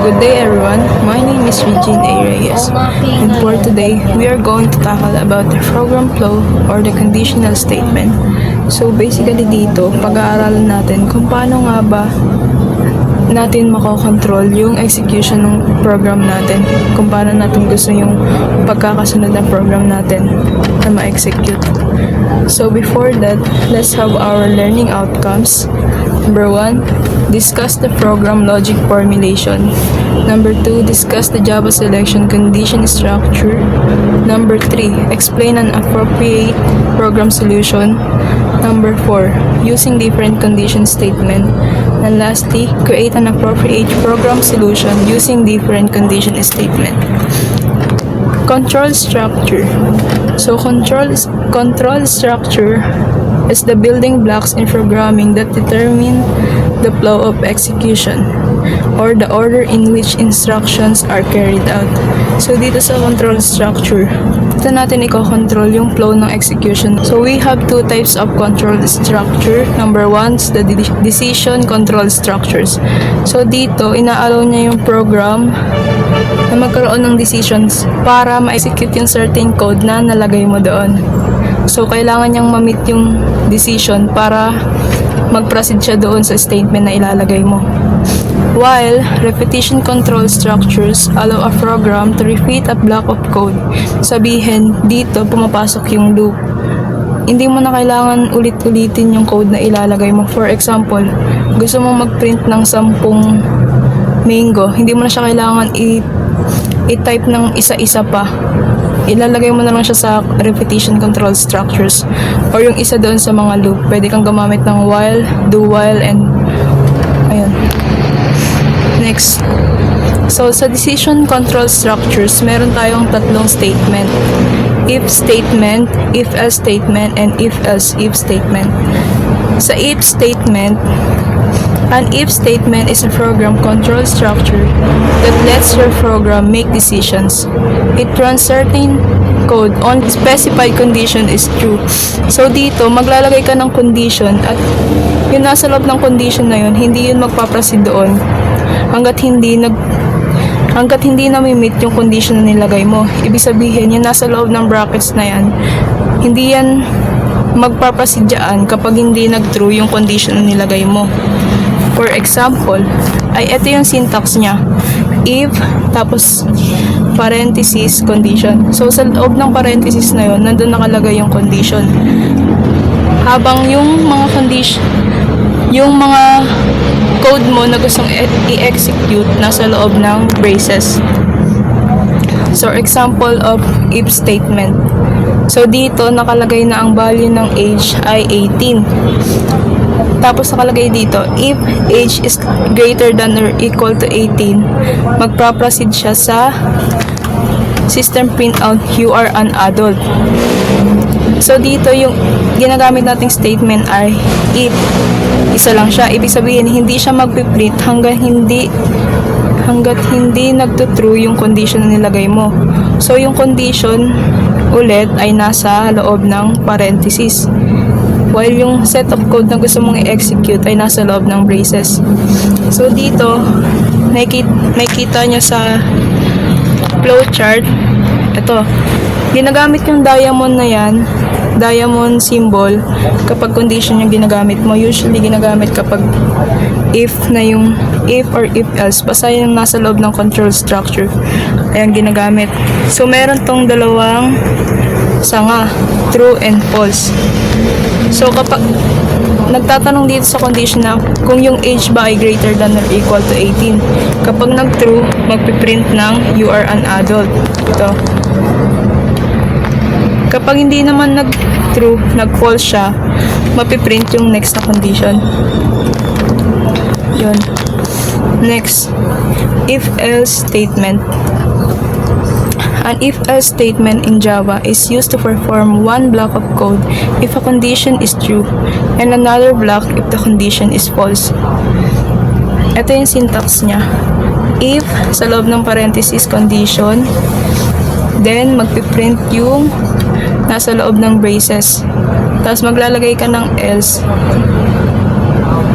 Good day everyone, my name is Regine A. Reyes, and for today, we are going to tackle about the program flow or the conditional statement. So basically dito, pag-aaralan natin kung paano nga ba natin makokontrol yung execution ng program natin, kung paano natin gusto yung pagkakasunod ng program natin na ma-execute. So before that, let's have our learning outcomes. Number 1, discuss the program logic formulation. Number 2, discuss the Java selection condition structure. Number 3, explain an appropriate program solution. Number 4, using different condition statement. And lastly, create an appropriate program solution using different condition statement. Control structure. So control structure is the building blocks in programming that determine the flow of execution or the order in which instructions are carried out. So dito sa control structure, dito natin i-control yung flow ng execution. So we have two types of control structure. Number 1 is the decision control structures. So dito, ina-allow niya yung program na magkaroon ng decisions para ma-execute yung certain code na nalagay mo doon. So, kailangan niyang ma-meet yung decision para mag-proceed siya doon sa statement na ilalagay mo. While repetition control structures allow a program to repeat a block of code. Sabihin, dito pumapasok yung loop. Hindi mo na kailangan ulit-ulitin yung code na ilalagay mo. For example, gusto mo mag-print ng 10 mango. Hindi mo na siya kailangan i-type ng isa-isa pa. Ilalagay mo na lang siya sa repetition control structures or yung isa doon sa mga loop. Pwede kang gumamit ng while, do while, and ayun. Next. So, sa decision control structures, meron tayong tatlong statement. If statement, if else statement, and if else if statement. Sa if statement, an if statement is a program control structure that lets your program make decisions. It runs certain code on specified condition is true. So dito, maglalagay ka ng condition at yung nasa loob ng condition na yun, hindi yun magpaproceed doon hanggat hindi nami-meet yung condition na nilagay mo. Ibig sabihin, yung nasa loob ng brackets na yan, hindi yan magpaproceed dyan kapag hindi nag-true yung condition na nilagay mo. For example, ay ito yung syntax niya. If, tapos parenthesis, condition. So, sa loob ng parenthesis na yun, nandun nakalagay yung condition. Habang yung mga condition, yung mga code mo na gustong i-execute nasa loob ng braces. So, example of if statement. So, dito nakalagay na ang value ng age ay 18. Tapos nakalagay dito, if age is greater than or equal to 18, magpa-proceed siya sa system printout, you are an adult. So dito yung ginagamit nating statement ay if. Isa lang siya. Ibig sabihin, hindi siya magpiprint hanggat hindi nagtutrue yung condition na nilagay mo. So yung condition ulit ay nasa loob ng parenthesis. While yung set of code na gusto mong i-execute ay nasa loob ng braces. So dito, nakikita nyo sa flowchart, ito, ginagamit yung diamond na yan, diamond symbol, kapag condition yung ginagamit mo. Usually ginagamit kapag if na yung if or if else, basta yung nasa loob ng control structure, ayan ginagamit. So meron tong dalawang sanga, true and false. So, kapag nagtatanong dito sa condition na kung yung age ba ay greater than or equal to 18, kapag nag-true, magpiprint ng you are an adult. Ito. Kapag hindi naman nag-true, nag-false siya, mapiprint yung next na condition. Yun. Next, if-else statement. An if-else statement in Java is used to perform one block of code if a condition is true and another block if the condition is false. Ito yung syntax niya. If, sa loob ng parenthesis, condition, then magpiprint yung nasa loob ng braces. Tapos maglalagay ka ng else.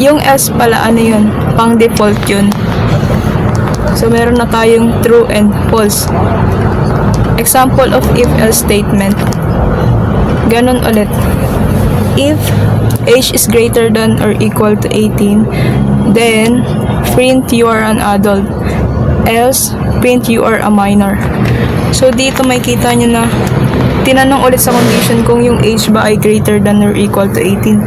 Yung else pala, ano yun? Pang default yun. So, meron na tayong true and false. Example of if-else statement. Ganon ulit. If age is greater than or equal to 18, then print you are an adult. Else, print you are a minor. So, dito may kita nyo na tinanong ulit sa condition kung yung age ba ay greater than or equal to 18.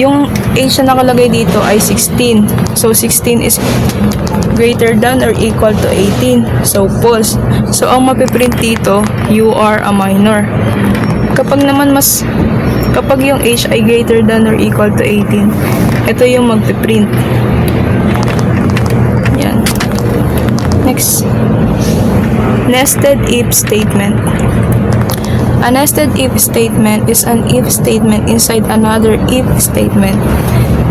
Yung age na nakalagay dito ay 16. So, 16 is greater than or equal to 18. So, false. So, ang mapiprint dito, you are a minor. Kapag yung age ay greater than or equal to 18, ito yung magpiprint. Yan. Next. Nested if statement. A nested if statement is an if statement inside another if statement.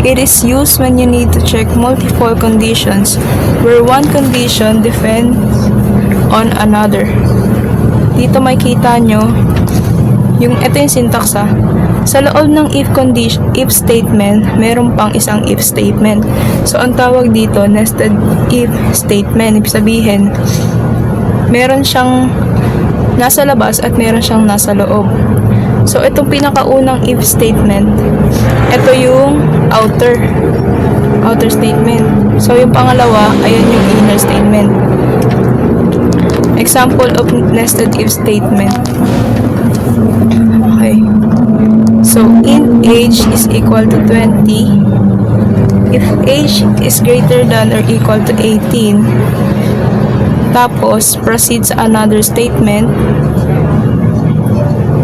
It is used when you need to check multiple conditions where one condition depends on another. Dito may kita nyo ito yung syntax ha. Sa loob ng if statement, meron pang isang if statement. So, ang tawag dito, nested if statement. Ibig sabihin, meron siyang nasa labas at meron siyang nasa loob. So, itong pinakaunang if statement, ito yung outer statement. So, yung pangalawa, ayan yung inner statement. Example of nested if statement. Okay. So, int age is equal to 20. If age is greater than or equal to 18, tapos proceed sa another statement,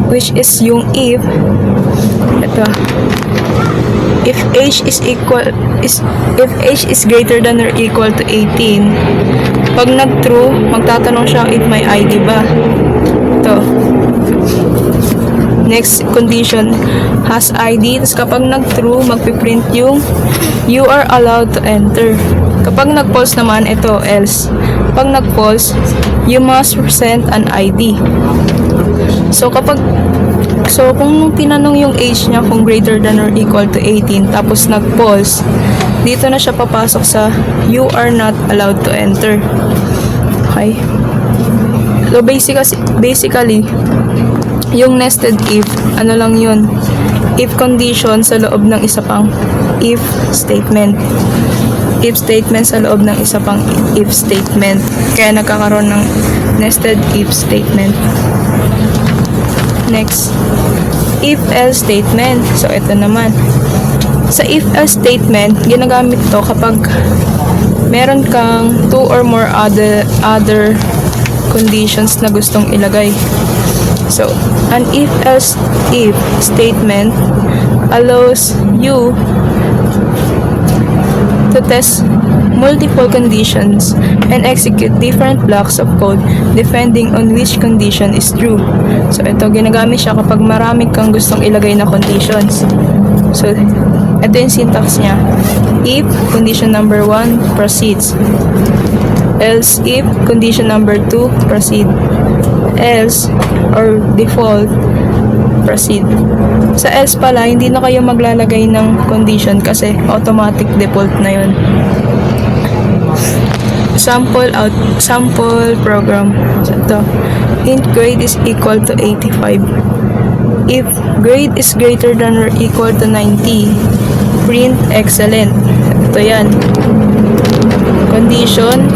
which is yung if, if age is greater than or equal to 18, pag nag-true, magtatanong siya if may ID ba. Ito. Next condition, has ID. Tapos kapag nag-true, magpiprint yung you are allowed to enter. Kapag nag-false naman, ito, else. Kapag nag-false, you must present an ID. So, kung tinanong yung age niya kung greater than or equal to 18, tapos nag-false, dito na siya papasok sa you are not allowed to enter. Okay? So, basically, yung nested if, ano lang yun? If condition sa loob ng isa pang if statement. If statement sa loob ng isa pang if statement. Kaya nagkakaroon ng nested if statement. Next, if-else statement. So, ito naman. Sa if-else statement, ginagamit to kapag meron kang two or more other conditions na gustong ilagay. So, an if-else if statement allows you to test multiple conditions and execute different blocks of code depending on which condition is true. So, ito, ginagamit siya kapag marami kang gustong ilagay na conditions. So, ito yung syntax niya. If condition number 1 proceeds. Else if condition number 2 proceed. Else or default proceed. Sa else pala, hindi na kayo maglalagay ng condition kasi automatic default na yun. Sample program. So, ito. Int grade is equal to 85. If grade is greater than or equal to 90, print excellent. Ito yan. Condition,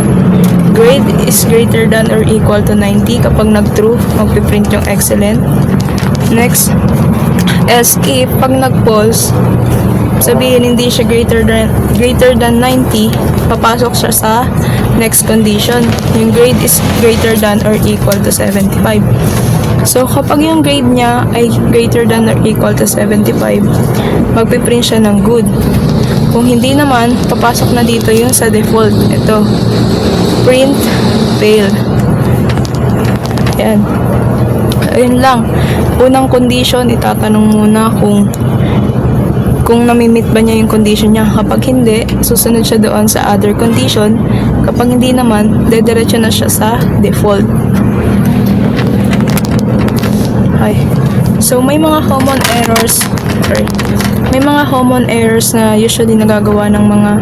grade is greater than or equal to 90. Kapag nag-true, magpiprint yung excellent. Next, else if, pag nag-false, sabihin hindi siya greater than 90, papasok siya sa next condition. Yung grade is greater than or equal to 75. So, kapag yung grade niya ay greater than or equal to 75, magpiprint siya ng good. Kung hindi naman, papasok na dito yung sa default. Ito, print fail. Yan. Ayun lang. Unang condition, itatanong muna kung namimit ba niya yung condition niya. Kapag hindi, susunod siya doon sa other condition. Kapag hindi naman, dediretso na siya sa default. Okay. So, may mga common errors Sorry. May mga common errors na usually nagagawa ng mga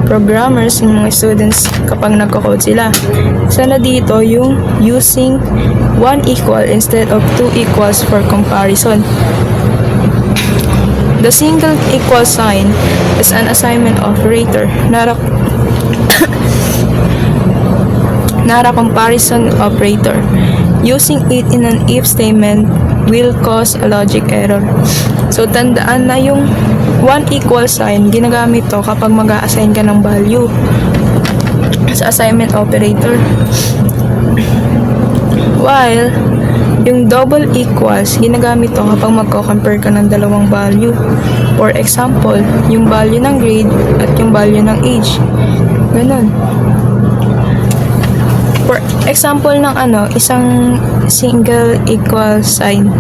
programmers ng mga students kapag nagko-code sila. Isa na dito yung using 1 equal instead of 2 equals for comparison. The single equal sign is an assignment operator, not a comparison operator. Using it in an if statement will cause a logic error. So, tandaan na yung 1 equal sign, ginagamit to kapag mag-a-assign ka ng value sa assignment operator. While, yung double equals, ginagamit to kapag magko-compare ka ng dalawang value. For example, yung value ng grade at yung value ng age. Ganon. For example ng isang single equal sign.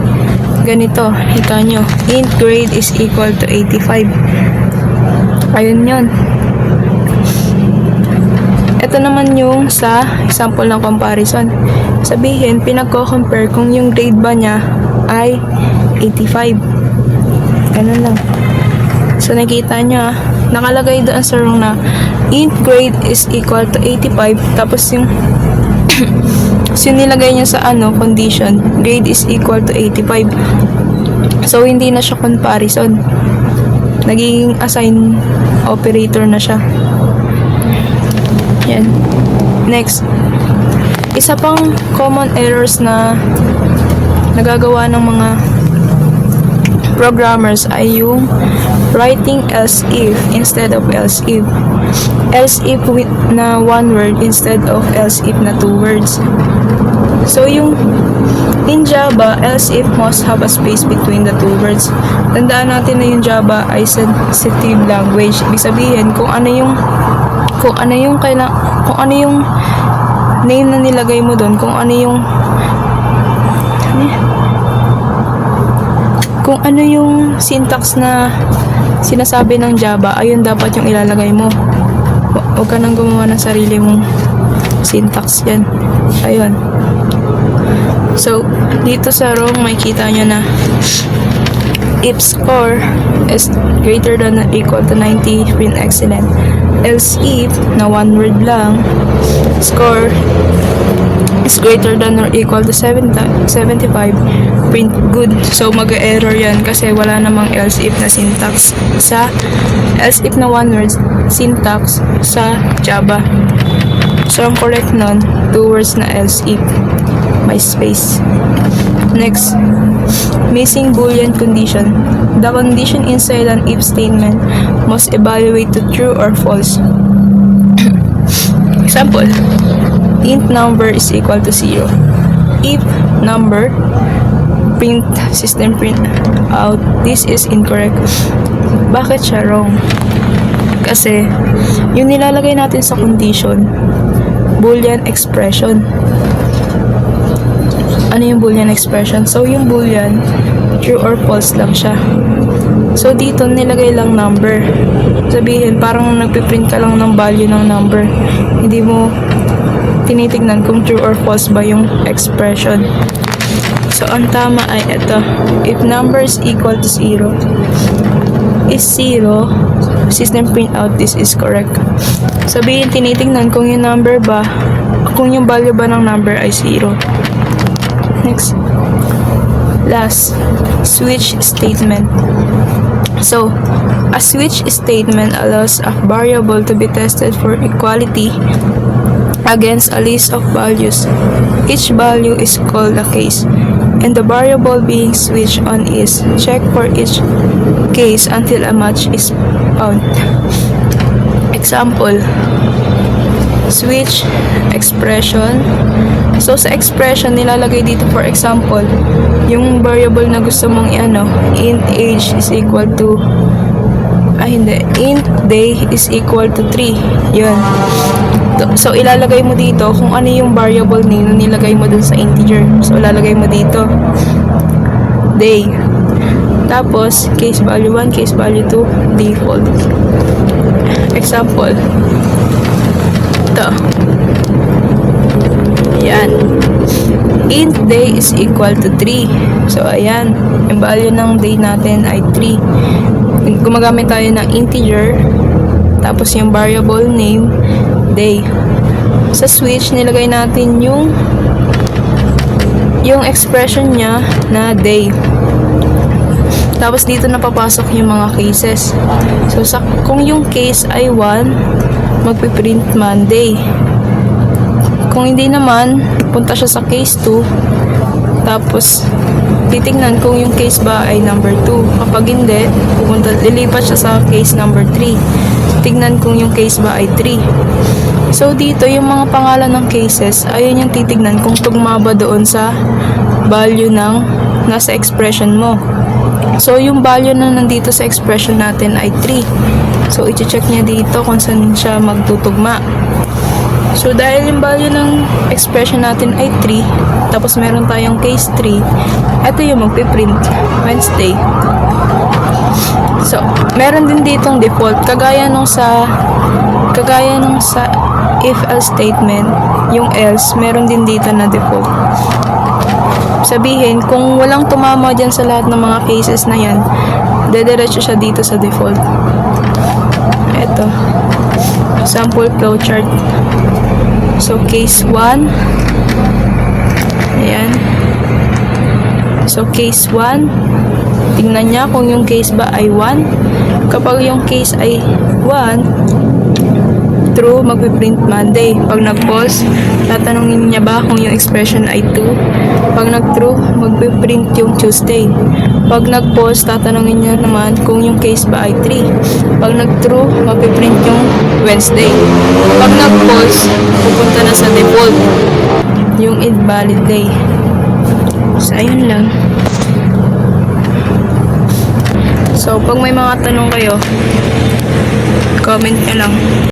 Ganito, kita nyo, int grade is equal to 85. Ayun yun. Ito naman yung sa example ng comparison. Sabihin, pinagko-compare kung yung grade ba niya ay 85. Ganun lang. So, nakita nyo, nakalagay doon sa room na int grade is equal to 85. Tapos yung nilagay niya sa condition, grade is equal to 85. So, hindi na siya comparison. Nagiging assign operator na siya. Yan. Next. Isa pang common errors na nagagawa ng mga programmers ay yung writing else if instead of else if. Else if with na one word instead of else if na two words. So yung in Java, else if must have a space between the two words. Tandaan natin na yung Java ay sensitive language. Ibig sabihin kung ano yung name na nilagay mo doon, kung ano yung syntax na sinasabi ng Java, ayun dapat yung ilalagay mo. Huwag ka nang gumawa ng sarili mong syntax yan. Ayun. So, dito sa row, makikita nyo na if score is greater than or equal to 90, print excellent. Else if, na one word lang, score is greater than or equal to 75, print good. So, mag-error yan kasi wala namang else if na syntax sa else if na one word syntax sa Java. So, ang correct nun, two words na else if, may space. Next, missing Boolean condition. The condition inside an if statement must evaluate to true or false. Example, int number is equal to 0. If number, print, system print out, this is incorrect. Bakit siya wrong? Kasi, yung nilalagay natin sa condition, Boolean expression. Ano yung Boolean expression? So, yung Boolean, true or false lang siya. So, dito nilagay lang number. Sabihin, parang nagpiprint ka lang ng value ng number. Hindi mo tinitignan kung true or false ba yung expression. So, ang tama ay ito. If number is equal to 0, is 0, system print out, this is correct. Sabihin, tinitignan kung yung number ba, kung yung value ba ng number ay 0. Next. Last, switch statement. So, a switch statement allows a variable to be tested for equality against a list of values. Each value is called a case, and the variable being switched on is checked for each case until a match is found. Example, switch expression. So, sa expression, nilalagay dito, for example, yung variable na gusto mong int age is equal to, int day is equal to 3. Yun. So, ilalagay mo dito kung ano yung variable name na nilagay mo dun sa integer. So, ilalagay mo dito, day. Tapos, case value 1, case value 2, default. Example. Ito. Yan. int day is equal to 3. So, ayan. Yung value ng day natin ay 3. Gumagamit tayo ng integer, tapos yung variable name, day. Sa switch, nilagay natin yung expression niya na day. Tapos dito na papasok yung mga cases. So, kung yung case ay 1, magpiprint Monday. Kung hindi naman, punta siya sa case 2. Tapos, titingnan kung yung case ba ay number 2. Kapag hindi, lilipat siya sa case number 3. Tignan kung yung case ba ay 3. So, dito, yung mga pangalan ng cases, ayun yung titignan kung tugma ba doon sa value ng nasa expression mo. So, yung value na nandito sa expression natin ay 3. So, i-check niya dito kung saan siya magtutugma. So, dahil yung value ng expression natin ay 3, tapos meron tayong case 3, ito yung magpiprint, Wednesday. So, meron din ditong default, kagaya nung sa if-else statement, yung else, meron din dito na default. Sabihin, kung walang tumama dyan sa lahat ng mga cases na yan, dediretso siya dito sa default. Ito, sample flowchart. So, case 1. Ayan. So, case 1. Tingnan niya kung yung case ba ay 1. Kapag yung case ay 1, true, magpiprint Monday. Pag nag-false, tatanungin niya ba kung yung expression ay 2. Pag nag-true, magpiprint yung Tuesday. Pag nag-false, tatanungin niya naman kung yung case ba ay 3. Pag nag-true, magpiprint yung Wednesday. Pag nag-false, pupunta na sa default, yung invalid day. So, ayun lang. So, pag may mga tanong kayo, comment nyo lang.